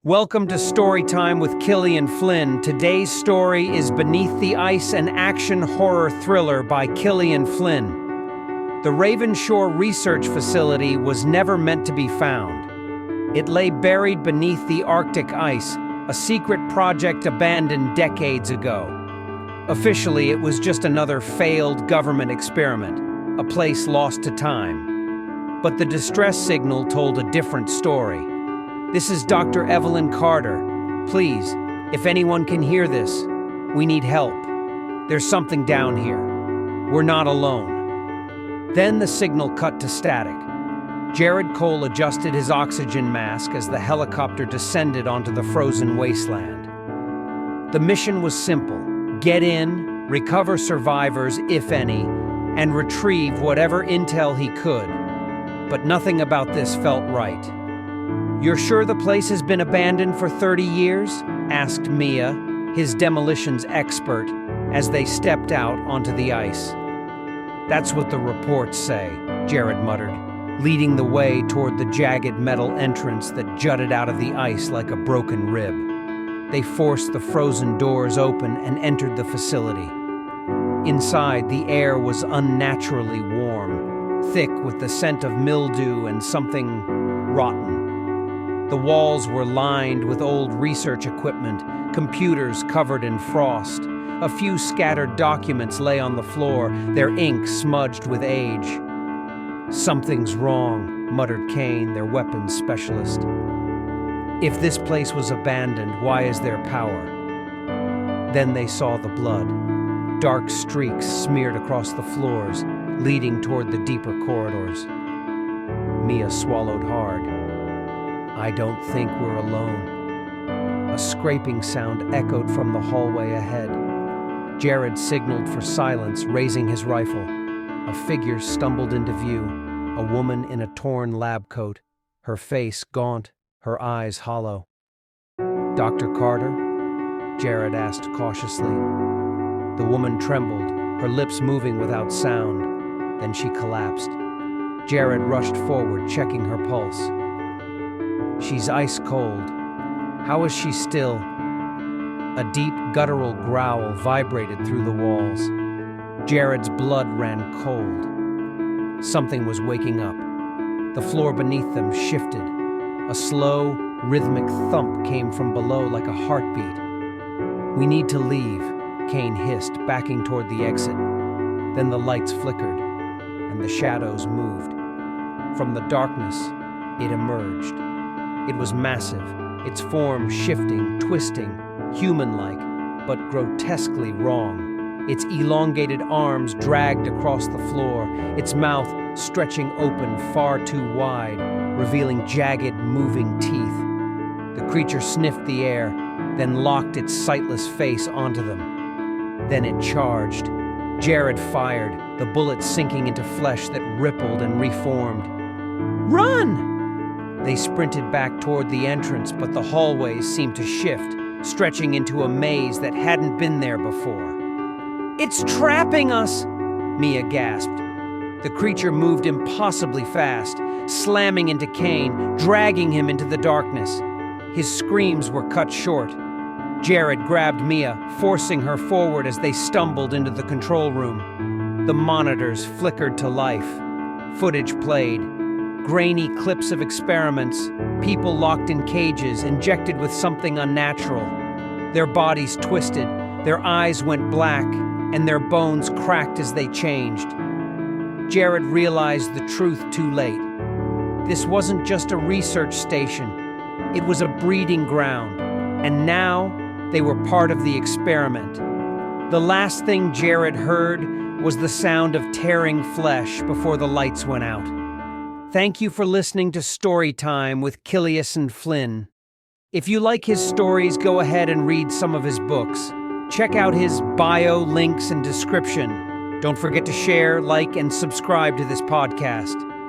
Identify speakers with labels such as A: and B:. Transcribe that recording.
A: Welcome to Storytime with Killian Flynn. Today's story is Beneath the Ice, an action horror thriller by Killian Flynn. The Ravenshore Research Facility was never meant to be found. It lay buried beneath the Arctic ice, a secret project abandoned decades ago. Officially, it was just another failed government experiment, a place lost to time. But the distress signal told a different story. This is Dr. Evelyn Carter. Please, if anyone can hear this, we need help. There's something down here. We're not alone. Then the signal cut to static. Jared Cole adjusted his oxygen mask as the helicopter descended onto the frozen wasteland. The mission was simple: get in, recover survivors, if any, and retrieve whatever intel he could. But nothing about this felt right. "You're sure the place has been abandoned for 30 years?" asked Mia, his demolitions expert, as they stepped out onto the ice. "That's what the reports say," Jared muttered, leading the way toward the jagged metal entrance that jutted out of the ice like a broken rib. They forced the frozen doors open and entered the facility. Inside, the air was unnaturally warm, thick with the scent of mildew and something rotten. The walls were lined with old research equipment, computers covered in frost. A few scattered documents lay on the floor, their ink smudged with age. "Something's wrong," muttered Kane, their weapons specialist. "If this place was abandoned, why is there power?" Then they saw the blood. Dark streaks smeared across the floors, leading toward the deeper corridors. Mia swallowed hard. "I don't think we're alone." A scraping sound echoed from the hallway ahead. Jared signaled for silence, raising his rifle. A figure stumbled into view, a woman in a torn lab coat, her face gaunt, her eyes hollow. "Dr. Carter?" Jared asked cautiously. The woman trembled, her lips moving without sound. Then she collapsed. Jared rushed forward, checking her pulse. "She's ice cold. How is she still?" A deep, guttural growl vibrated through the walls. Jared's blood ran cold. Something was waking up. The floor beneath them shifted. A slow, rhythmic thump came from below like a heartbeat. "We need to leave," Kane hissed, backing toward the exit. Then the lights flickered, and the shadows moved. From the darkness, it emerged. It was massive, its form shifting, twisting, human-like, but grotesquely wrong. Its elongated arms dragged across the floor, its mouth stretching open far too wide, revealing jagged, moving teeth. The creature sniffed the air, then locked its sightless face onto them. Then it charged. Jared fired, the bullet sinking into flesh that rippled and reformed. "Run!" They sprinted back toward the entrance, but the hallways seemed to shift, stretching into a maze that hadn't been there before. "It's trapping us!" Mia gasped. The creature moved impossibly fast, slamming into Kane, dragging him into the darkness. His screams were cut short. Jared grabbed Mia, forcing her forward as they stumbled into the control room. The monitors flickered to life. Footage played. Grainy clips of experiments, people locked in cages, injected with something unnatural. Their bodies twisted, their eyes went black, and their bones cracked as they changed. Jared realized the truth too late. This wasn't just a research station. It was a breeding ground, and now they were part of the experiment. The last thing Jared heard was the sound of tearing flesh before the lights went out. Thank you for listening to Storytime with Killian Flynn. If you like his stories, go ahead and read some of his books. Check out his bio, links, and description. Don't forget to share, like, and subscribe to this podcast.